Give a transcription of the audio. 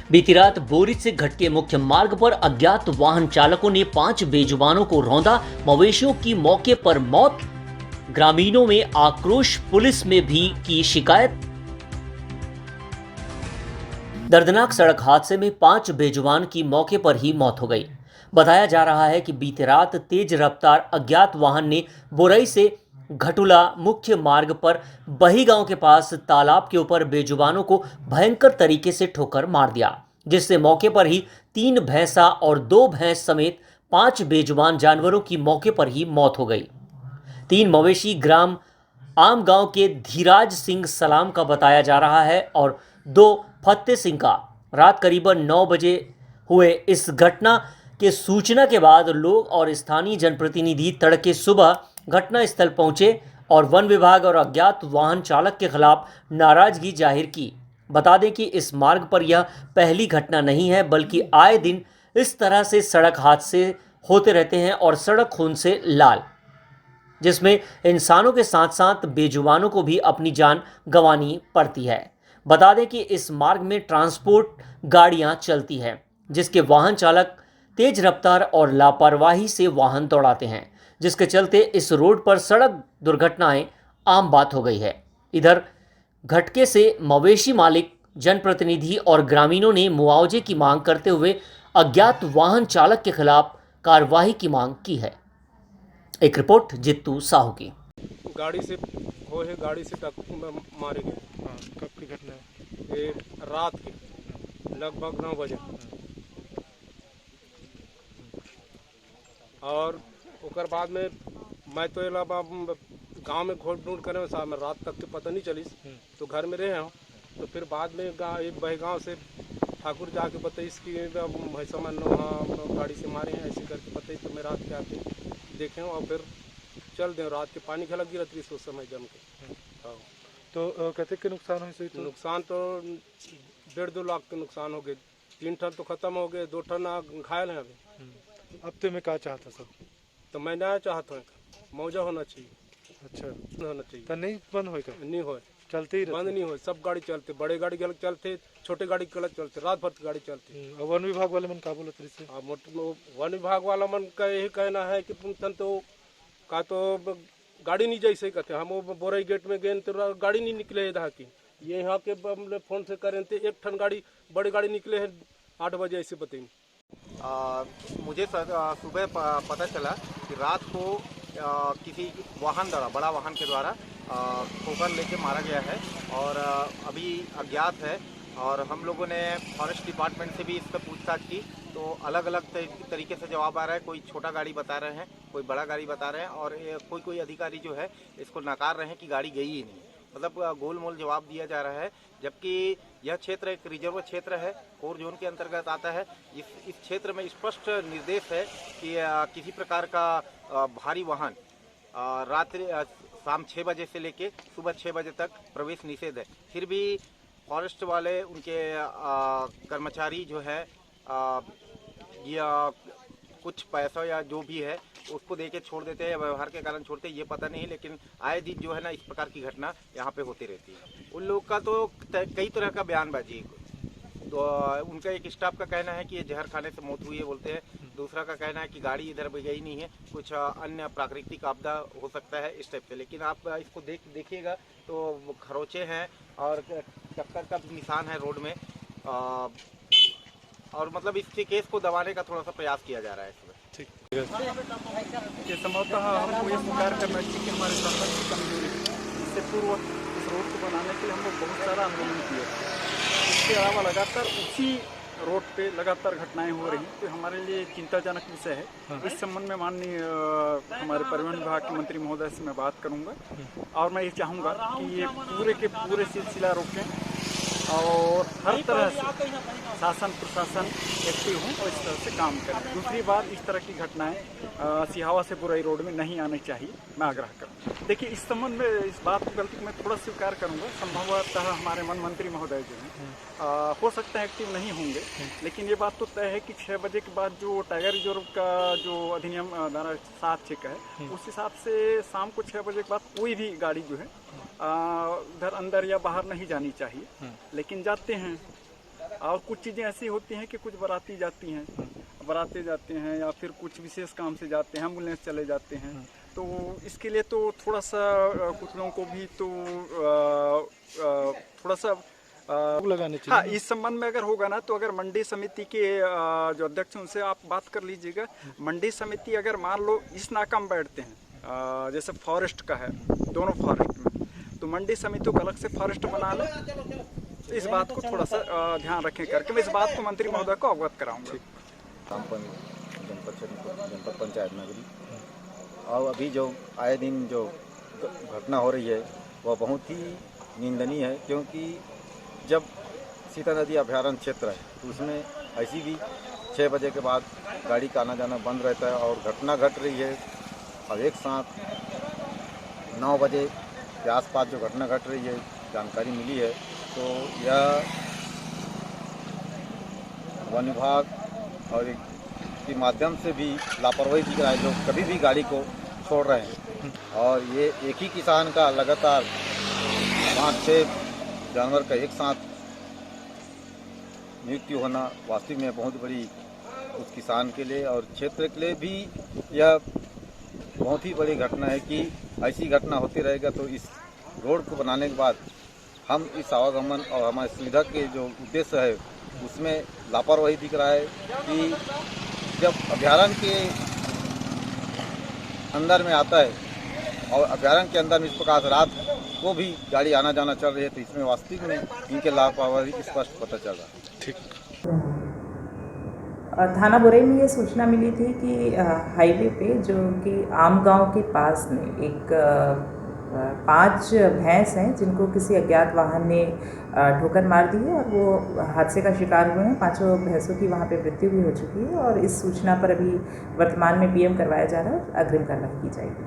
बीती रात बोरिज से घटके मुख्य मार्ग पर अज्ञात वाहन चालकों ने 5 बेजुबानों को रौंदा। मवेशियों की मौके पर मौत, ग्रामीणों में आक्रोश, पुलिस में भी की शिकायत। दर्दनाक सड़क हादसे में 5 बेजुबान की मौके पर ही मौत हो गई। बताया जा रहा है कि बीती रात तेज रफ्तार अज्ञात वाहन ने बोरई से घटुला मुख्य मार्ग पर बही गांव के पास तालाब के ऊपर बेजुबानों को भयंकर तरीके से ठोकर मार दिया, जिससे मौके पर ही 3 भैंसा और 2 भैंस समेत 5 बेजुबान जानवरों की मौके पर ही मौत हो गई। 3 मवेशी ग्राम आम गांव के धीराज सिंह सलाम का बताया जा रहा है और 2 फत्ते सिंह का। रात करीबन 9 बजे हुए इस घटना के सूचना के बाद लोग और स्थानीय जनप्रतिनिधि तड़के सुबह घटनास्थल पहुंचे और वन विभाग और अज्ञात वाहन चालक के खिलाफ नाराजगी जाहिर की। बता दें कि इस मार्ग पर यह पहली घटना नहीं है, बल्कि आए दिन इस तरह से सड़क हादसे होते रहते हैं और सड़क खून से लाल, जिसमें इंसानों के साथ साथ बेजुबानों को भी अपनी जान गंवानी पड़ती है। बता दें कि इस मार्ग में ट्रांसपोर्ट गाड़ियां चलती हैं, जिसके वाहन चालक तेज रफ्तार और लापरवाही से वाहन दौड़ाते हैं, जिसके चलते इस रोड पर सड़क दुर्घटनाएं आम बात हो गई है। इधर घटके से मवेशी मालिक, जनप्रतिनिधि और ग्रामीणों ने मुआवजे की मांग करते हुए अज्ञात वाहन चालक के खिलाफ कार्रवाई की मांग की है। एक रिपोर्ट जित्तू साहू की। गाड़ी से गाड़ी से मारे गए। हाँ, कब की घटना है? ये रात के लगभग 9 बजे। और उसके बाद में मैं तो गांव में घोट ढूंढ करे साहब, मैं रात तक तो पता नहीं चली, तो घर में रहे हूँ। तो फिर बाद में एक बहगांव से ठाकुर जाके बताइस कि भैंसा मन वहाँ गाड़ी से मारे हैं, ऐसे करके बताइस। तो मैं रात के आके देखे और फिर चल दे, रात के पानी खलक गिरा थी उस समय जम के। हाँ, तो कते के नुकसान हो सही? तो नुकसान तो 1.5-2 लाख के नुकसान हो गए। 3 टन तो खत्म हो गए, 2 टन घायल हैं अभी। अब तो मैं क्या चाहता सब? तो मैं नया चाहता हूँ, मौजा होना चाहिए। अच्छा, होना चाहिए तो नहीं बंद होएगा? नहीं हो, चलते ही बंद नहीं हो, सब गाड़ी चलते, बड़े गाड़ी गलत चलते, छोटे गाड़ी गलत चलते, रात भर की गाड़ी चलती। और वन विभाग वाले मन का बोलत रही? वन विभाग वाला मन का यही कहना है कि तुम तो का तो गाड़ी नहीं जैसे कहते। हम वो बोरई गेट में गए तो गाड़ी नहीं निकले इधर की, ये यहाँ के फोन से करें तो 1 टन गाड़ी, बड़ी गाड़ी निकले है 8 बजे ऐसे बताएंगे। मुझे सुबह पता चला कि रात को किसी वाहन द्वारा, बड़ा वाहन के द्वारा ठोकर लेके मारा गया है और अभी अज्ञात है। और हम लोगों ने फॉरेस्ट डिपार्टमेंट से भी इस पर पूछताछ की, तो अलग अलग तरीके से जवाब आ रहा है। कोई छोटा गाड़ी बता रहे हैं, कोई बड़ा गाड़ी बता रहे हैं, और कोई अधिकारी जो है इसको नकार रहे हैं कि गाड़ी गई ही नहीं। मतलब गोलमोल जवाब दिया जा रहा है, जबकि यह क्षेत्र एक रिजर्व क्षेत्र है, कोर जोन के अंतर्गत आता है। इस क्षेत्र में स्पष्ट निर्देश है कि किसी प्रकार का भारी वाहन रात्रि शाम 6 बजे से लेके सुबह 6 बजे तक प्रवेश निषेध है। फिर भी फॉरेस्ट वाले, उनके कर्मचारी जो है या कुछ पैसा या जो भी है उसको देके छोड़ देते हैं, व्यवहार के कारण छोड़ते हैं, ये पता नहीं। लेकिन आए दिन जो है ना, इस प्रकार की घटना यहाँ पे होती रहती है। उन लोग का तो कई तरह का बयानबाजी। तो उनका एक स्टाफ का कहना है कि ये जहर खाने से मौत हुई है बोलते हैं, दूसरा का कहना है कि गाड़ी इधर गई नहीं है, कुछ अन्य प्राकृतिक आपदा हो सकता है, इस टाइप से। लेकिन आप इसको देखिएगा तो खरोचे हैं और टक्कर का निशान है रोड में, और मतलब इस केस को दबाने का थोड़ा सा प्रयास किया जा रहा है इसमें। ठीक, ये संभवतः हमको ये स्वीकार करना चाहिए कि हमारे शासन की कमजोरी है। इससे पूर्व इस रोड को बनाने के लिए हम लोग बहुत सारा आंदोलन किए। इसके अलावा लगातार उसी रोड पे लगातार घटनाएं हो रही, तो हमारे लिए चिंताजनक विषय है। इस संबंध में माननीय हमारे परिवहन विभाग के मंत्री महोदय से मैं बात करूंगा और मैं ये चाहूँगा कि ये पूरे के पूरे सिलसिला रोकें और हर तरह से शासन प्रशासन एक्टिव हों और इस तरह से काम करें। दूसरी बात, इस तरह की घटनाएं सिहावा से बुराई रोड में नहीं आनी चाहिए, मैं आग्रह करूँ। देखिए, इस संबंध में इस बात को गलती मैं थोड़ा स्वीकार करूँगा। संभवतः हमारे वन मंत्री महोदय जो हैं हो सकता है एक्टिव नहीं होंगे, लेकिन ये बात तो तय है कि 6 बजे के बाद जो टाइगर रिजर्व का जो अधिनियम धारा 7 का है, उस हिसाब से शाम को 6 बजे के बाद कोई भी गाड़ी जो है इधर अंदर या बाहर नहीं जानी चाहिए। लेकिन जाते हैं और कुछ चीज़ें ऐसी होती हैं कि कुछ बाराती जाती हैं या फिर कुछ विशेष काम से जाते हैं, एम्बुलेंस चले जाते हैं, तो इसके लिए तो थोड़ा सा कुछ लोगों को भी तो थोड़ा सा लगाने चाहिए। हाँ, इस संबंध में अगर होगा ना तो अगर मंडी समिति के जो अध्यक्ष हैं उनसे आप बात कर लीजिएगा। मंडी समिति अगर मान लो इस नाका में बैठते हैं, जैसे फॉरेस्ट का है, दोनों फॉरेस्ट में, तो मंडी समिति को अलग से फॉरेस्ट बना ले, तो इस बात को थोड़ा सा ध्यान रखें करके मैं इस बात को मंत्री महोदय को अवगत कराऊंगा। जनपद पंचायत नगरी, और अभी जो आए दिन जो घटना हो रही है वह बहुत ही निंदनीय है, क्योंकि जब सीता नदी अभयारण्य क्षेत्र है तो उसमें ऐसी भी 6 बजे के बाद गाड़ी का आना जाना बंद रहता है और घटना घट रही है। और एक साथ 9 बजे के आसपास जो घटना घट रही है, जानकारी मिली है, तो यह वन विभाग और के माध्यम से भी लापरवाही दिख रहा है, जो कभी भी गाड़ी को छोड़ रहे हैं। और ये एक ही किसान का लगातार 5-6 जानवर का एक साथ मृत्यु होना वास्तव में बहुत बड़ी उस किसान के लिए और क्षेत्र के लिए भी यह बहुत ही बड़ी घटना है कि ऐसी घटना होती रहेगा तो इस रोड को बनाने के बाद हम इस आवागमन और हमारे सुविधा के जो उद्देश्य है उसमें लापरवाही दिख रहा है कि जब अभयारण्य के अंदर में आता है और अभयारण्य के अंदर में इस प्रकार से रात को भी गाड़ी आना जाना चल रही है, तो इसमें वास्तविक में इनके लापरवाही स्पष्ट पता चल रहा है। ठीक। थाना बोरई में ये सूचना मिली थी कि हाईवे पे जो कि आम गांव के पास में एक 5 भैंस हैं जिनको किसी अज्ञात वाहन ने ठोकर मार दी है और वो हादसे का शिकार हुए हैं। 5 भैंसों की वहाँ पे मृत्यु भी हो चुकी है और इस सूचना पर अभी वर्तमान में पीएम करवाया जा रहा है, अग्रिम कार्रवाई की जाएगी।